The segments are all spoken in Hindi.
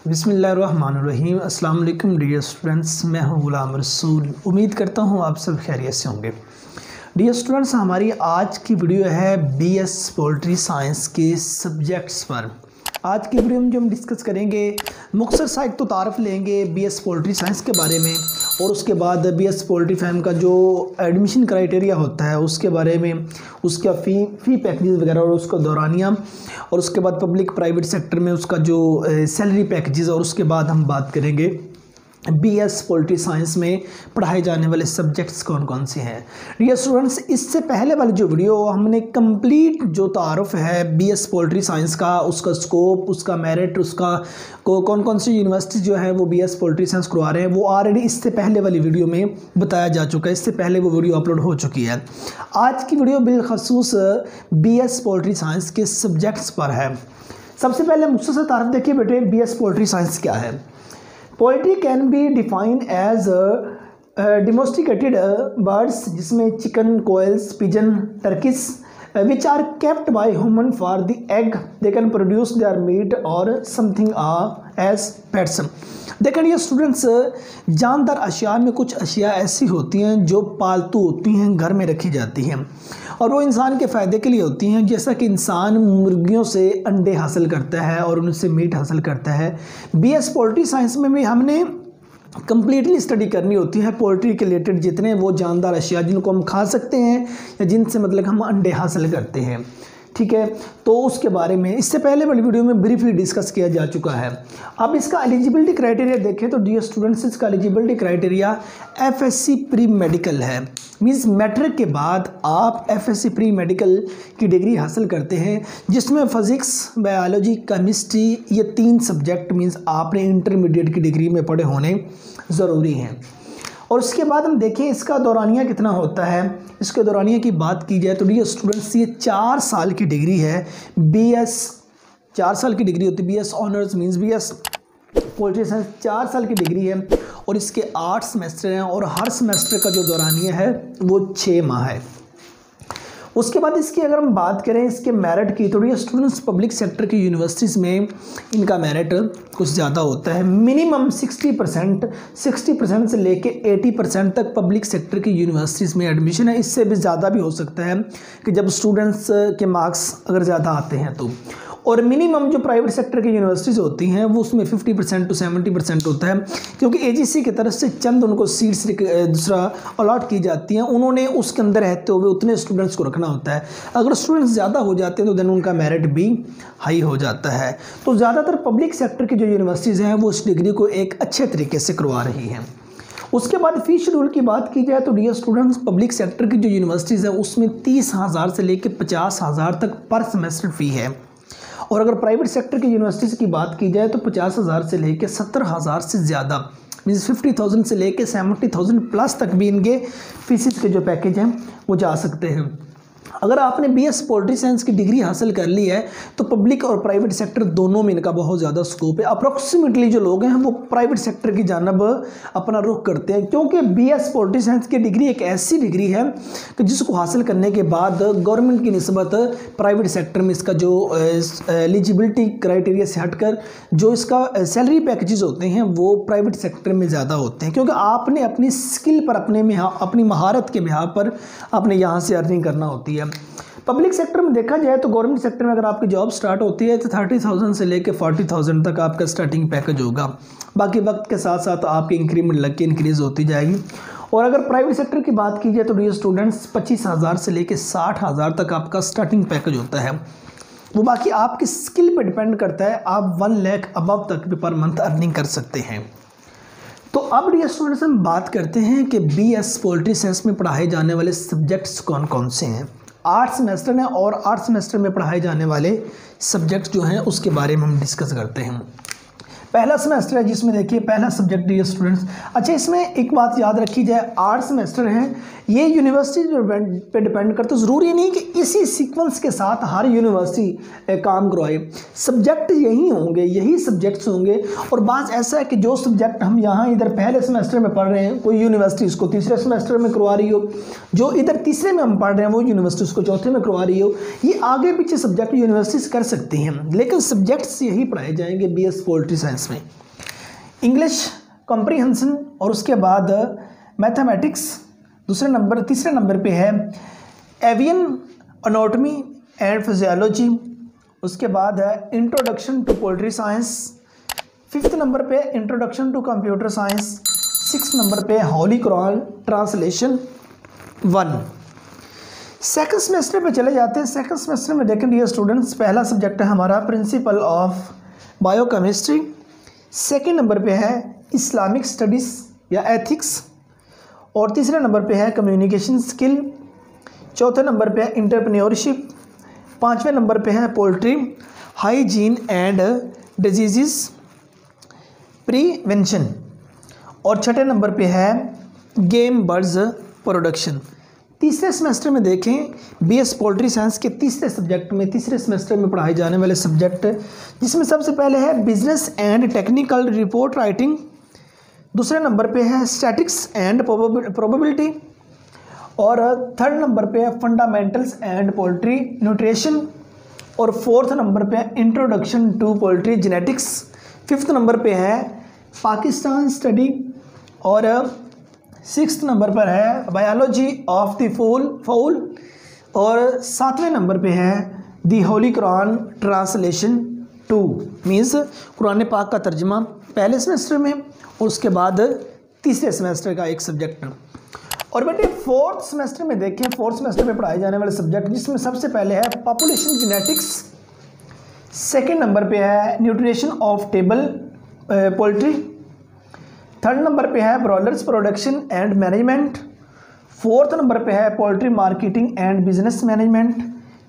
बिस्मिल्लाहिर्रहमानिर्रहीम। अस्सलाम वालेकुम डियर स्टूडेंट्स, मैं हूं गुलाम रसूल। उम्मीद करता हूं आप सब खैरियत से होंगे। डियर स्टूडेंट्स, हमारी आज की वीडियो है बीएस पोल्ट्री साइंस के सब्जेक्ट्स पर। आज की वीडियो में जो हम डिस्कस करेंगे मुख्तसर सा एक तो तारफ़ लेंगे बीएस पोल्ट्री साइंस के बारे में, और उसके बाद बीएस पोल्ट्री फार्म का जो एडमिशन क्राइटेरिया होता है उसके बारे में, उसका फ़ी पैकेजेस वगैरह और उसका दौरानिया, और उसके बाद पब्लिक प्राइवेट सेक्टर में उसका जो सैलरी पैकेजेस, और उसके बाद हम बात करेंगे बीएस पोल्ट्री साइंस में पढ़ाए जाने वाले सब्जेक्ट्स कौन कौन से हैं। डियर स्टूडेंट्स, इससे पहले वाली जो वीडियो हमने कंप्लीट जो तारुफ है बीएस पोल्ट्री साइंस का, उसका स्कोप, उसका मेरिट, उसका कौन कौन सी यूनिवर्सिटी जो है वो बीएस पोल्ट्री साइंस करवा रहे हैं, वो ऑलरेडी इससे पहले वाली वीडियो में बताया जा चुका है। इससे पहले वो वीडियो अपलोड हो चुकी है। आज की वीडियो बिलखसूस बीएस पोल्ट्री साइंस के सब्जेक्ट्स पर है। सबसे पहले मुख्तसर तारुफ देखिए बेटे, बीएस पोल्ट्री साइंस क्या है। Poultry can be defined as domesticated birds, जिसमें chicken, quails, pigeon, turkeys which are kept by human for the egg. They can produce their meat और समथिंग एज पेट्स। देखें ये स्टूडेंट्स, जानदार अशिया में कुछ अशिया ऐसी होती हैं जो पालतू होती हैं, घर में रखी जाती हैं, और वो इंसान के फ़ायदे के लिए होती हैं। जैसा कि इंसान मुर्गियों से अंडे हासिल करता है और उनसे मीट हासिल करता है, बीएस पोल्ट्री साइंस में भी हमने कंप्लीटली स्टडी करनी होती है पोल्ट्री के रिलेटेड जितने वो जानदार अशिया जिनको हम खा सकते हैं या जिनसे मतलब हम अंडे हासिल करते हैं। ठीक है, तो उसके बारे में इससे पहले वाली वीडियो में ब्रीफली डिस्कस किया जा चुका है। अब इसका एलिजिबिलिटी क्राइटेरिया देखें तो डियर स्टूडेंट्स, इसका eligibility criteria FSc pre medical है। मींस मैट्रिक के बाद आप एफएससी प्री मेडिकल की डिग्री हासिल करते हैं, जिसमें फिज़िक्स, बायोलॉजी, केमिस्ट्री, ये 3 सब्जेक्ट मींस आपने इंटरमीडिएट की डिग्री में पढ़े होने ज़रूरी हैं। और उसके बाद हम देखें इसका दौरानिया कितना होता है। इसके दौरानिया की बात की जाए तो डियर स्टूडेंट्स, ये 4 साल की डिग्री है। बीएस 4 साल की डिग्री होती है। BS honours means BS poultry science 4 साल की डिग्री है, और इसके 8 सेमेस्टर हैं, और हर सेमेस्टर का जो दौरानिया है वो 6 माह है। उसके बाद इसकी अगर हम बात करें इसके मेरिट की तो ये स्टूडेंट्स पब्लिक सेक्टर की यूनिवर्सिटीज़ में इनका मेरिट कुछ ज़्यादा होता है। मिनिमम 60% से लेके 80% तक पब्लिक सेक्टर की यूनिवर्सिटीज़ में एडमिशन है। इससे भी ज़्यादा भी हो सकता है कि जब स्टूडेंट्स के मार्क्स अगर ज़्यादा आते हैं तो। और मिनिमम जो प्राइवेट सेक्टर की यूनिवर्सिटीज़ होती हैं वो उसमें 50% to 70% होता है, क्योंकि एजीसी की तरफ से चंद उनको सीट्स दूसरा अलॉट की जाती हैं। उन्होंने उसके अंदर रहते हुए उतने स्टूडेंट्स को रखना होता है। अगर स्टूडेंट्स ज़्यादा हो जाते हैं तो देन उनका मेरिट भी हाई हो जाता है। तो ज़्यादातर पब्लिक सेक्टर की जो यूनिवर्सिटीज़ हैं वो इस डिग्री को एक अच्छे तरीके से करवा रही हैं। उसके बाद फ़ी शेड्यूल की बात की जाए तो डियर स्टूडेंट्स, पब्लिक सेक्टर की जो यूनिवर्सिटीज़ हैं उसमें 30,000 से लेकर 50,000 तक पर सेमेस्टर फ़ी है, और अगर प्राइवेट सेक्टर की यूनिवर्सिटीज़ की बात की जाए तो 50,000 से लेकर 70,000 से ज़्यादा मीन्स 50,000 से लेकर 70,000 प्लस तक भी इनके फीसिस के जो पैकेज हैं वो जा सकते हैं। अगर आपने बीएस पोल्ट्री साइंस की डिग्री हासिल कर ली है तो पब्लिक और प्राइवेट सेक्टर दोनों में इनका बहुत ज़्यादा स्कोप है। अप्रॉक्सीमेटली जो लोग हैं वो प्राइवेट सेक्टर की जानब अपना रुख करते हैं, क्योंकि बीएस पोल्ट्री साइंस की डिग्री एक ऐसी डिग्री है कि जिसको हासिल करने के बाद गवर्नमेंट की निस्बत प्राइवेट सेक्टर में इसका जो एलिजिबिलिटी क्राइटेरिया से हटकर जो इसका सैलरी पैकेजेस होते हैं वो प्राइवेट सेक्टर में ज़्यादा होते हैं, क्योंकि आपने अपनी स्किल पर, अपनी महारत के बिहार पर आपने यहाँ से अर्निंग करना होती है। पब्लिक सेक्टर में देखा जाए तो गवर्नमेंट सेक्टर में अगर आपकी जॉब स्टार्ट होती है तो 30,000 से लेकर 40,000 तक आपका स्टार्टिंग पैकेज होगा। बाकी वक्त के साथ साथ आपकी इंक्रीमेंट लग के इंक्रीज़ होती जाएगी। और अगर प्राइवेट सेक्टर की बात की जाए तो डियर स्टूडेंट्स 25,000 से लेकर 60,000 तक आपका स्टार्टिंग पैकेज होता है। वो बाकी आपकी स्किल पर डिपेंड करता है। आप 1 लाख अबव तक भी पर मंथ अर्निंग कर सकते हैं। तो अब डियर स्टूडेंट्स हम बात करते हैं कि बीएस पोल्ट्री साइंस में पढ़ाए जाने वाले सब्जेक्ट्स कौन कौन से हैं। 8 सेमेस्टर हैं, और 8 सेमेस्टर में पढ़ाए जाने वाले सब्जेक्ट जो हैं उसके बारे में हम डिस्कस करते हैं। पहला सेमेस्टर है जिसमें देखिए पहला सब्जेक्ट डियर स्टूडेंट्स, अच्छा इसमें एक बात याद रखी जाए, 8 सेमेस्टर हैं, ये यूनिवर्सिटी पे डिपेंड करता है। ज़रूरी नहीं कि इसी सीक्वेंस के साथ हर यूनिवर्सिटी काम करवाए। सब्जेक्ट यही होंगे, यही सब्जेक्ट्स होंगे। और बात ऐसा है कि जो सब्जेक्ट हम यहाँ इधर पहले सेमेस्टर में पढ़ रहे हैं कोई यूनिवर्सिटी इसको तीसरे सेमेस्टर में करवा रही हो, जो इधर तीसरे में हम पढ़ रहे हैं वो यूनिवर्सिटी उसको चौथे में करवा रही हो, ये आगे पीछे सब्जेक्ट यूनिवर्सिटीज़ कर सकती हैं, लेकिन सब्जेक्ट्स यही पढ़ाए जाएंगे बीएस पोल्ट्री साइंस साइंस में। इंग्लिश कॉम्प्रीहेंशन और उसके बाद मैथमेटिक्स तीसरे नंबर पे है एवियन एनाटॉमी एंड फिजियोलॉजी। उसके बाद है introduction to poultry science. 5th number पे introduction to computer science. 6th number पे holy Quran translation 1। Second semester पे चले जाते हैं। सेकंड सेमेस्टर में देखें डियर स्टूडेंट्स, पहला सब्जेक्ट है हमारा principle of biochemistry. Second number पे है इस्लामिक स्टडीज़ या एथिक्स और तीसरे नंबर पे है कम्युनिकेशन स्किल। चौथे नंबर पे है एंटरप्रेन्योरशिप। 5वें नंबर पे है poultry hygiene and disease prevention और छठे नंबर पे है गेम बर्ड्स प्रोडक्शन। तीसरे सेमेस्टर में देखें बीएस पोल्ट्री साइंस के तीसरे सेमेस्टर में पढ़ाए जाने वाले सब्जेक्ट, जिसमें सबसे पहले है business and technical report writing. दूसरे नंबर पे है स्टैटिक्स एंड प्रोबेबिलिटी और थर्ड नंबर पे है फंडामेंटल्स एंड पोल्ट्री न्यूट्रिशन और फोर्थ नंबर पे है introduction to poultry genetics. 5th number पे है पाकिस्तान स्टडी और 6th नंबर पर है बायोलॉजी ऑफ द फाउल और 7वें नंबर पे है the holy Quran translation 2 means Quran पाक का तर्जमा पहले सेमेस्टर में और उसके बाद तीसरे सेमेस्टर का एक सब्जेक्ट। और बेटे 4th सेमेस्टर में देखें, 4th सेमेस्टर में पढ़ाए जाने वाले सब्जेक्ट जिसमें सबसे पहले है पॉपुलेशन जेनेटिक्स। सेकेंड नंबर पे है nutrition of table poultry. Third number पे है broilers production and management. 4th number पे है poultry marketing and business management.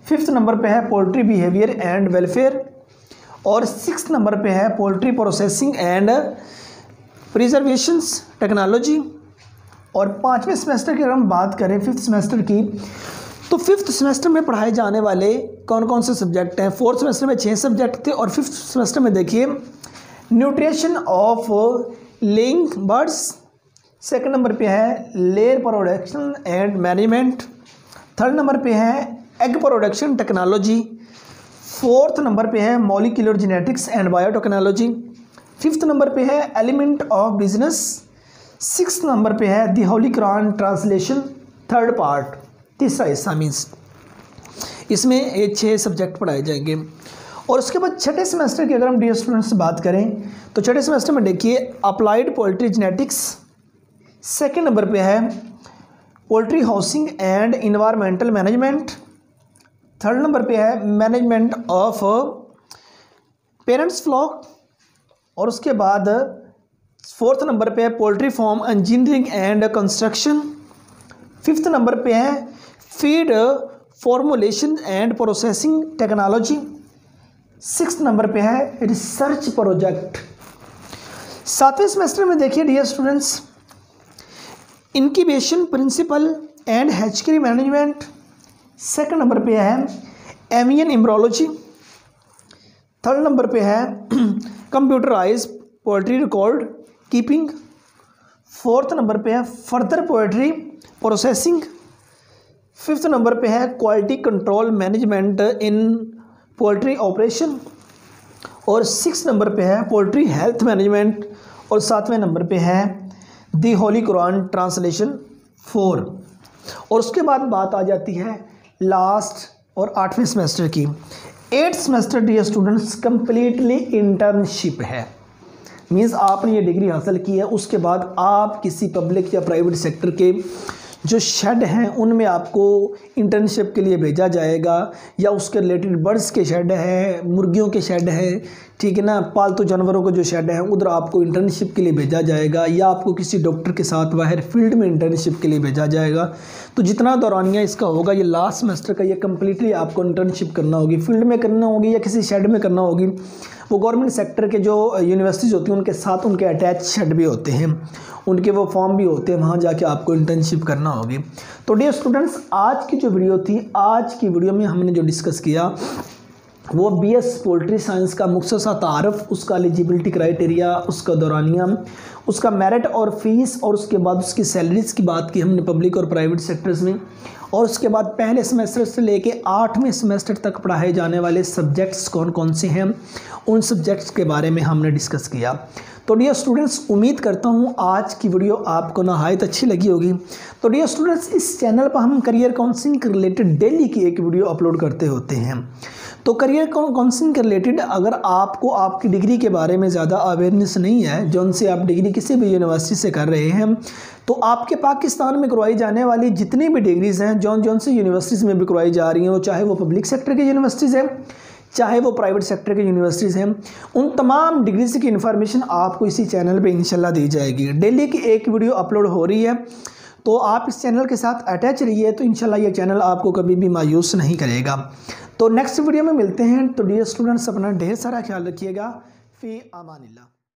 5th number पे है पोल्ट्री बिहेवियर एंड वेलफेयर और 6th नंबर पे है पोल्ट्री प्रोसेसिंग एंड प्रिजर्वेशंस टेक्नोलॉजी। और 5वें सेमेस्टर की अगर हम बात करें 5th सेमेस्टर की, तो 5th सेमेस्टर में पढ़ाए जाने वाले कौन कौन से सब्जेक्ट हैं। 4th सेमेस्टर में 6 सब्जेक्ट थे और 5th सेमेस्टर में देखिए nutrition of laying birds. Second number पे है layer production and management. Third number पे है egg production technology. 4th number पे है molecular genetics and biotechnology. 5th number पे है element of business. 6th number पे है the holy Quran translation 3rd part, तीसरा हिस्सा मीन्स इसमें ये 6 सब्जेक्ट पढ़ाए जाएंगे। और उसके बाद छठे सेमेस्टर की अगर हम डियर स्टूडेंट्स से बात करें तो छठे सेमेस्टर में देखिए applied poultry genetics. Second number पे है poultry housing and environmental management. Third number पे है मैनेजमेंट ऑफ पेरेंट्स फ्लॉक और उसके बाद 4th नंबर पे है poultry farm engineering and construction. 5th number पे है feed formulation and processing technology. 6th number पे है रिसर्च प्रोजेक्ट। 7वें सेमेस्टर में देखिए dear students incubation principal and hatchery management. Second number पे है एवियन एम्ब्रोलॉजी। थर्ड नंबर पे है computerize poultry record keeping. 4th number पे है further poultry processing. 5th number पे है quality control management in poultry operation और 6th नंबर पे है पोल्ट्री हेल्थ मैनेजमेंट और 7वें नंबर पे है दी होली कुरान ट्रांसलेशन 4। और उसके बाद बात आ जाती है लास्ट और 8वें सेमेस्टर की। 8th semester dear students completely internship है, मीन्स आपने ये डिग्री हासिल की है उसके बाद आप किसी पब्लिक या प्राइवेट सेक्टर के जो शेड हैं उनमें आपको इंटर्नशिप के लिए भेजा जाएगा, या उसके रिलेटेड बर्ड्स के शेड है, मुर्गियों के शेड है, ठीक है ना, पालतू जानवरों को जो शेड है उधर आपको इंटर्नशिप के लिए भेजा जाएगा, या आपको किसी डॉक्टर के साथ बाहर फील्ड में इंटर्नशिप के लिए भेजा जाएगा। तो जितना दौरानिया इसका होगा ये लास्ट सेमेस्टर का, ये कम्प्लीटली आपको इंटर्नशिप करना होगी, फील्ड में करना होगी या किसी शेड में करना होगी। वो गवर्नमेंट सेक्टर के जो यूनिवर्सिटीज़ होती हैं उनके साथ उनके अटैच शेड भी होते हैं, उनके वो फॉर्म भी होते हैं, वहाँ जाके आपको इंटर्नशिप करना होगी। तो डियर स्टूडेंट्स आज की जो वीडियो थी, आज की वीडियो में हमने जो डिस्कस किया वो BS पोल्ट्री साइंस का मुख्तसर तारफ़, उसका एलिजिबिलिटी क्राइटेरिया, उसका दौरानिया, उसका मेरिट और फीस, और उसके बाद उसकी सैलरीज़ की बात की हमने पब्लिक और प्राइवेट सेक्टर्स में। और उसके बाद पहले सेमेस्टर से लेके 8वें सेमेस्टर तक पढ़ाए जाने वाले सब्जेक्ट्स कौन कौन से हैं, उन सब्जेक्ट्स के बारे में हमने डिस्कस किया। तो डियर स्टूडेंट्स, उम्मीद करता हूँ आज की वीडियो आपको नहायत अच्छी लगी होगी। तो डियर स्टूडेंट्स, इस चैनल पर हम करियर काउंसलिंग के रिलेटेड डेली की एक वीडियो अपलोड करते होते हैं। तो करियर काउंसलिंग के रिलेटेड अगर आपको आपकी डिग्री के बारे में ज़्यादा अवेयरनेस नहीं है, जो उनसे आप डिग्री किसी भी यूनिवर्सिटी से कर रहे हैं, तो आपके पाकिस्तान में करवाई जाने वाली जितनी भी डिग्रीज़ हैं जौन से यूनिवर्सिटीज़ में भी करवाई जा रही हैं, वो चाहे वो पब्लिक सेक्टर की यूनिवर्सिटीज़ हैं, चाहे वो प्राइवेट सेक्टर की यूनिवर्सिटीज़ हैं, उन तमाम डिग्रीज़ की इन्फॉर्मेशन आपको इसी चैनल पे इंशाल्लाह दी जाएगी। डेली की एक वीडियो अपलोड हो रही है, तो आप इस चैनल के साथ अटैच रहिए, तो इंशाल्लाह ये चैनल आपको कभी भी मायूस नहीं करेगा। तो नेक्स्ट वीडियो में मिलते हैं। तो डियर स्टूडेंट्स, अपना ढेर सारा ख्याल रखिएगा। फ़ी अमानिल्लाह।